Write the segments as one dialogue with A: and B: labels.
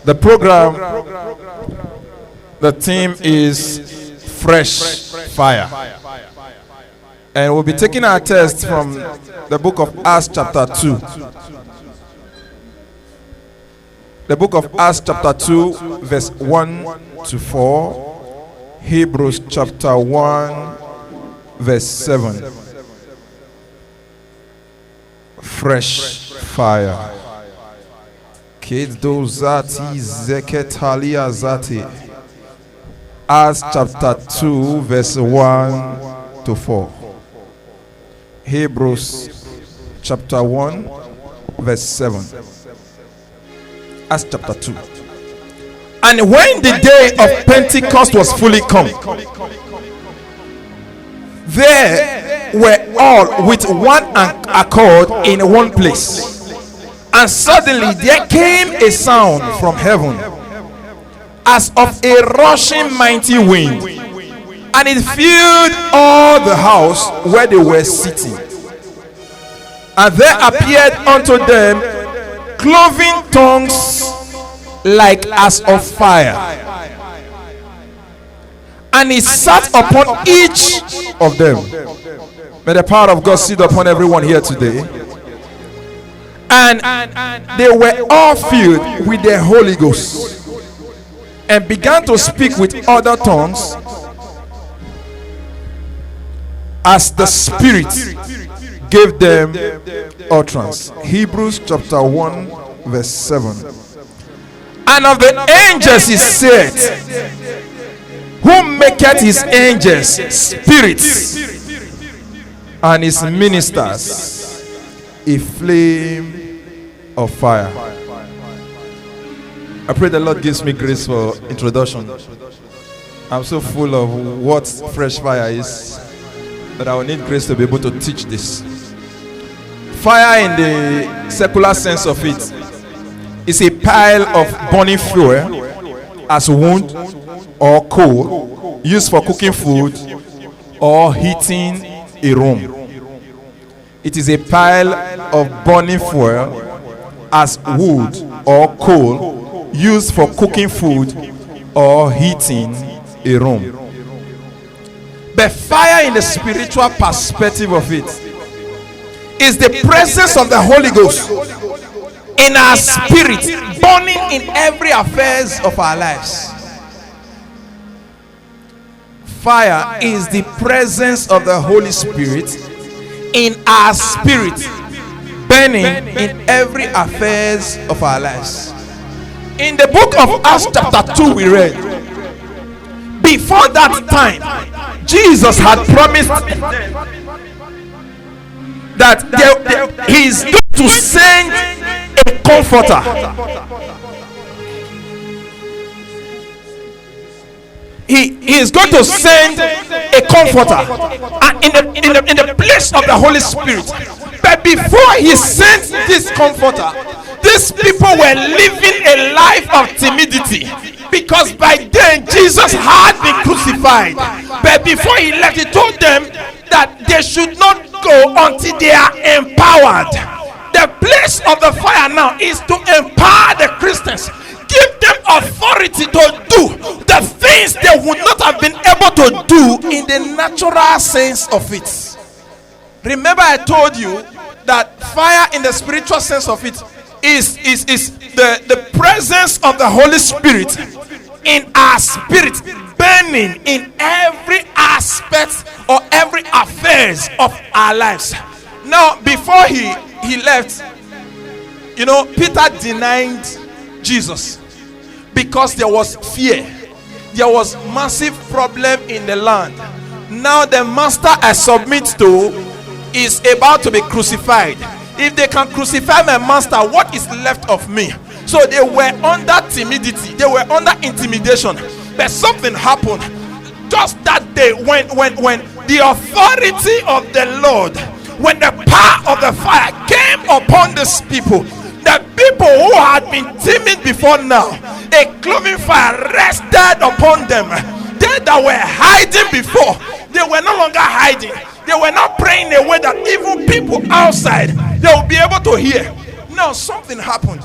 A: The program, the theme is Fresh Fire. And we'll be taking our text from the book of Acts chapter 2. The book of Acts chapter 2 verse 1 to 4. Hebrews chapter 1 verse 7. Fresh fire. Kedo zati zeketalia zati. Acts chapter 2 verse 1 to 4. Hebrews chapter 1 verse 7. Acts chapter 2. And when the day of Pentecost was fully come, there were all with one accord in one place. And suddenly there came a sound from heaven as of a rushing mighty wind, and it filled all the house where they were sitting. And there appeared unto them cloven tongues like as of fire, and it sat upon each of them. May the power of God sit upon everyone here today. And they were all filled with the Holy Ghost, and began to speak with other tongues as the Spirit gave them utterance. Hebrews chapter 1 verse 7. And of the angels he said, who maketh his angels spirits, and his ministers a flame of fire. I pray the Lord gives me grace for introduction. I'm so full of what fresh fire is that I will need grace to be able to teach this. Fire, in the secular sense of it, is a pile of burning fuel as wood or coal used for cooking food or heating a room. It is a pile of burning fuel as wood or coal used for cooking food or heating a room. But fire, in the spiritual perspective of it, is the presence of the Holy Ghost in our spirit, burning in every affairs of our lives. Fire is the presence of the Holy Spirit in our spirit, burning in every affairs of our lives. In the book of Acts chapter 2 we read, before that time Jesus had promised that he is going to send a comforter. He is going to send a comforter in the place of the Holy Spirit. But before he sent this comforter, these people were living a life of timidity, because by then Jesus had been crucified. But before he left, he told them that they should not go until they are empowered. The place of the fire now is to empower the Christians, give them authority to do the things they would not have been able to do in the natural sense of it. Remember, I told you that fire, in the spiritual sense of it, is the presence of the Holy Spirit in our spirit, burning in every aspect or every affairs of our lives. Now, before he left, Peter denied Jesus because there was fear. There was massive problem in the land. Now the master I submit to is about to be crucified. If they can crucify my master, what is left of me? So they were under timidity, they were under intimidation. But something happened just that day when the authority of the Lord, when the power of the fire came upon these people, the people who had been timid before now, a cloven fire rested upon them. They that were hiding before, they were no longer hiding. They were not praying a way that even people outside, they will be able to hear. Now something happened.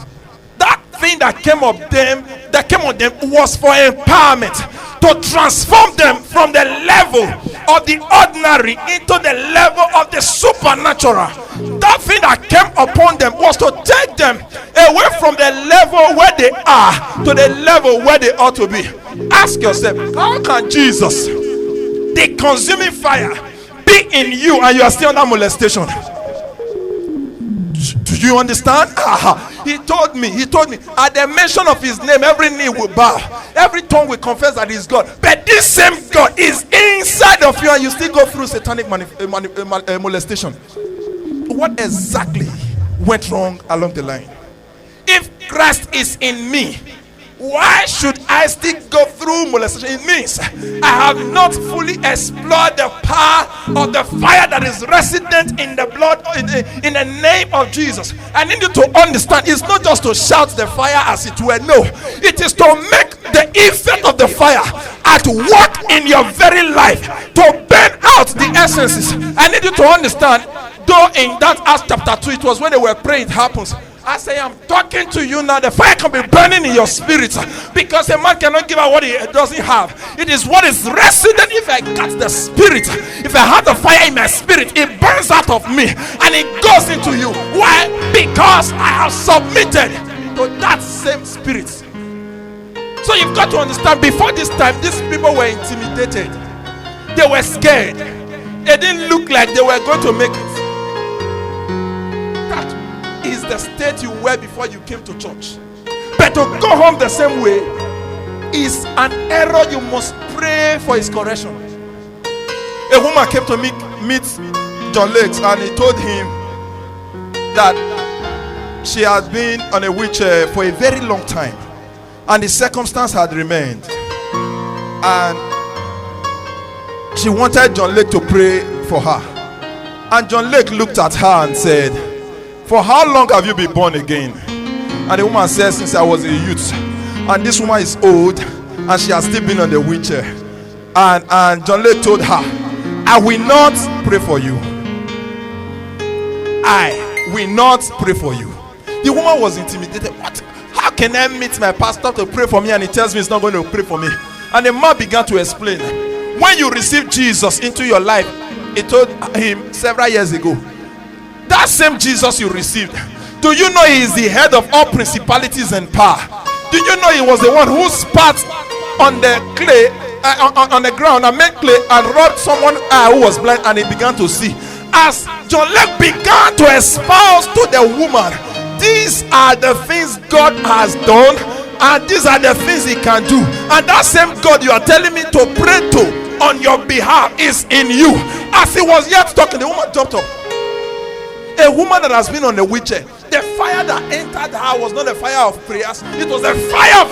A: That thing that came on them was for empowerment, to transform them from the level of the ordinary into the level of the supernatural. That thing that came upon them was to take them away from the level where they are to the level where they ought to be. Ask yourself, how can Jesus, the consuming fire, be in you and you are still under molestation? Do you understand? He told me, at the mention of his name, every knee will bow, every tongue will confess that he is God. But this same God is inside of you and you still go through satanic molestation. What exactly went wrong along the line? If Christ is in me, why should I still go through molestation? It means I have not fully explored the power of the fire that is resident in the blood, in the name of Jesus. I need you to understand, it's not just to shout the fire as it were. No, it is to make the effect of the fire at work in your very life, to burn out the essences. I need you to understand, though in that Acts chapter 2, it was when they were praying, it happens. I say, I'm talking to you now. The fire can be burning in your spirit, because a man cannot give out what he doesn't have. It is what is resident. If I got the spirit, if I have the fire in my spirit, it burns out of me and it goes into you. Why? Because I have submitted to that same spirit. So you've got to understand, before this time, these people were intimidated. They were scared. It didn't look like they were going to make it. Is the state you were before you came to church. But to go home the same way is an error. You must pray for his correction. A woman came to meet John Lakes, and he told him that she had been on a wheelchair for a very long time and the circumstance had remained, and she wanted John Lake to pray for her. And John Lake looked at her and said, "For how long have you been born again?" And the woman said, "Since I was a youth." And this woman is old and she has still been on the wheelchair. And John Lake told her, "I will not pray for you. I will not pray for you." The woman was intimidated. What? How can I meet my pastor to pray for me and he tells me he's not going to pray for me? And the man began to explain. When you receive Jesus into your life, he told him several years ago, that same Jesus you received, do you know he is the head of all principalities and power? Do you know he was the one who spat on the clay, on the ground, and made clay and rubbed someone who was blind, and he began to see? As John Lake began to espouse to the woman, these are the things God has done, and these are the things he can do. And that same God you are telling me to pray to on your behalf is in you. As he was yet talking, the woman jumped up. A woman that has been on the wheelchair, the fire that entered her was not a fire of prayers, it was a fire of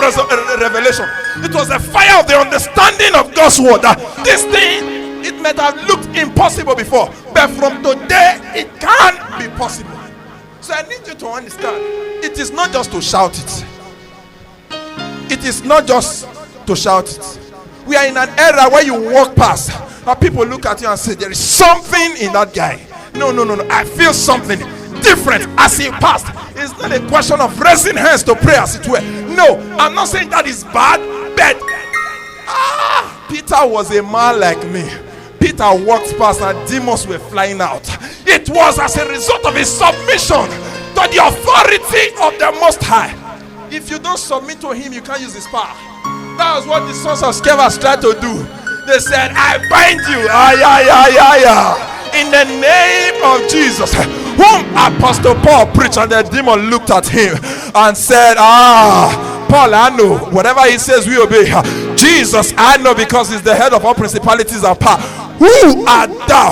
A: revelation. It was a fire of the understanding of God's word. That this thing, it might have looked impossible before, but from today it can be possible. So I need you to understand, it is not just to shout it. It is not just to shout it. We are in an era where you walk past and people look at you and say, there is something in that guy. No. I feel something different as he passed. It's not a question of raising hands to pray as it were. No, I'm not saying that is bad, but Peter was a man like me. Peter walked past and demons were flying out. It was as a result of his submission to the authority of the Most High. If you don't submit to him, you can't use his power. That was what the sons of Sceva tried to do. They said, I bind you. In the name of Jesus, whom Apostle Paul preached, and the demon looked at him and said, Paul, I know whatever he says we obey. Jesus, I know, because he's the head of all principalities and power. Who art thou?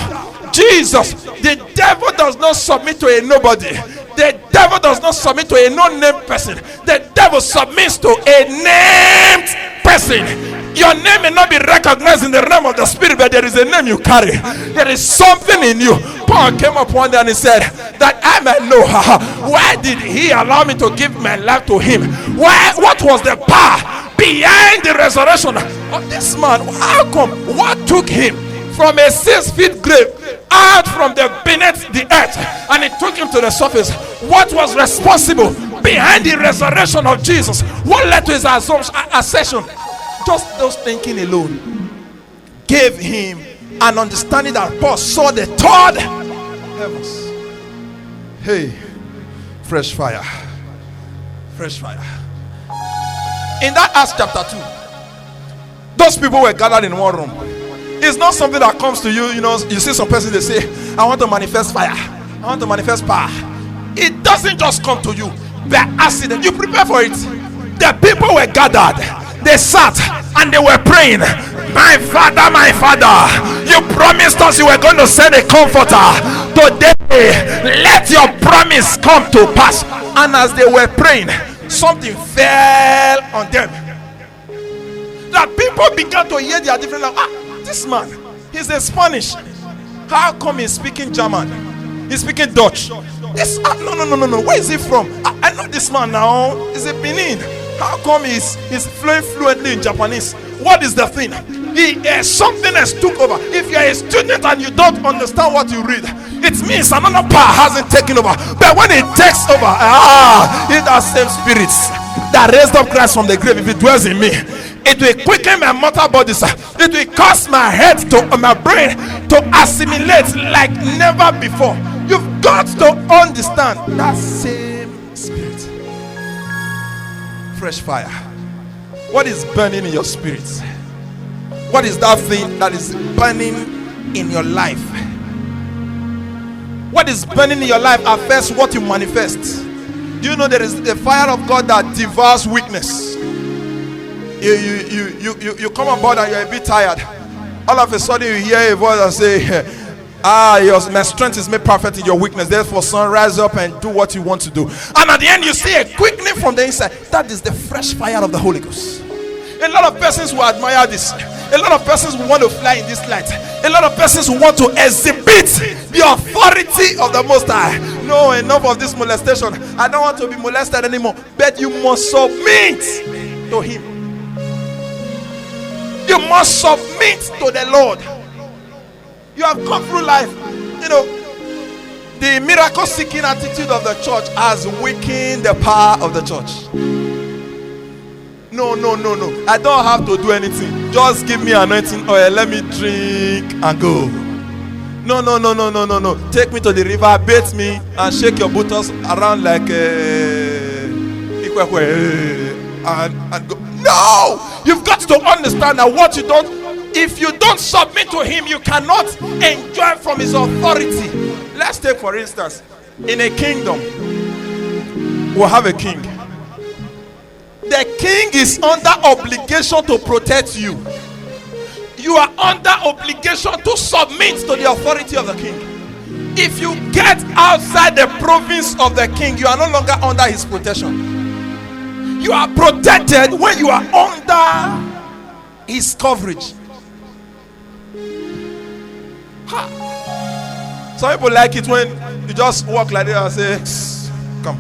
A: Jesus, the devil does not submit to a nobody. The devil does not submit to a no-named person. The devil submits to a named person. Your name may not be recognized in the realm of the spirit, but there is a name you carry. There is something in you. Paul came up one day and he said, that I might know why did he allow me to give my life to him? What was the power behind the resurrection of this man? How come? What took him from a 6 feet grave out from the beneath the earth, and it took him to the surface? What was responsible behind the resurrection of Jesus, what led to his ascension? Just those thinking alone gave him an understanding that Paul saw the third heavens. Hey, fresh fire. Fresh fire. In that Acts chapter 2, those people were gathered in one room. It's not something that comes to you, you see some person, they say, I want to manifest fire, I want to manifest power. It doesn't just come to you by accident. You prepare for it. The people were gathered, they sat and they were praying. My father, you promised us you were going to send a comforter. Today, let your promise come to pass. And as they were praying, something fell on them. That people began to hear their different language. This man, he's a Spanish. How come he's speaking German? He's speaking Dutch. No. Where is he from? I know this man now. He's a Benin. How come he's flowing fluently in Japanese? What is the thing? Something has took over. If you're a student and you don't understand what you read, it means another power hasn't taken over. But when it takes over, it's that same spirit that raised up Christ from the grave. If it dwells in me, it will quicken my mortal body, sir. It will cause my head my brain to assimilate like never before. You've got to understand that same spirit. Fresh fire. What is burning in your spirit? What is that thing that is burning in your life? What is burning in your life affects what you manifest. Do you know there is the fire of God that devours weakness? You come on board and you're a bit tired. All of a sudden you hear a voice and say, my strength is made perfect in your weakness. Therefore, son, rise up and do what you want to do. And at the end you see a quickening from the inside. That is the fresh fire of the Holy Ghost. A lot of persons will admire this. A lot of persons will want to fly in this light. A lot of persons will want to exhibit the authority of the Most High. No, enough of this molestation. I don't want to be molested anymore. But you must submit to Him. You must submit to the Lord. You have come through life. The miracle seeking attitude of the church has weakened the power of the church. No. I don't have to do anything. Just give me anointing oil. Let me drink and go. No. Take me to the river, bathe me, and shake your buttocks around like and go. No! You've got to understand that what you don't, if you don't submit to Him, you cannot enjoy from His authority. Let's take, for instance, in a kingdom, we'll have a king. The king is under obligation to protect you. You are under obligation to submit to the authority of the king. If you get outside the province of the king, you are no longer under his protection. You are protected when you are under his coverage. Some people like it when you just walk like that and say, come.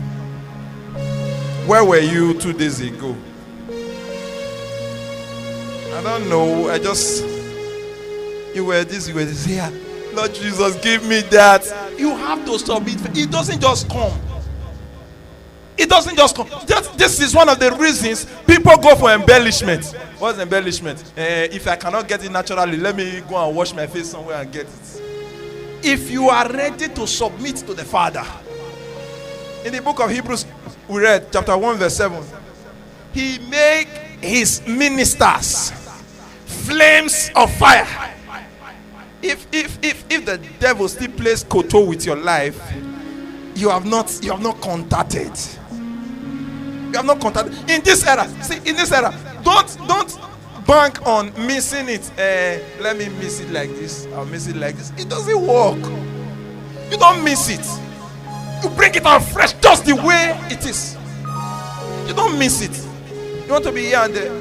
A: Where were you 2 days ago? I don't know. You were this. Yeah. Lord Jesus, give me that. You have to submit. It doesn't just come. This is one of the reasons people go for embellishment. What's embellishment? If I cannot get it naturally, let me go and wash my face somewhere and get it. If you are ready to submit to the Father, in the book of Hebrews, we read chapter 1 verse 7. He made his ministers flames of fire. If the devil still plays koto with your life, you have not contacted. You have not contacted. In this era, don't bank on missing it. Let me miss it like this. I'll miss it like this. It doesn't work. You don't miss it. You bring it out fresh, just the way it is. You don't miss it. You want to be here and there.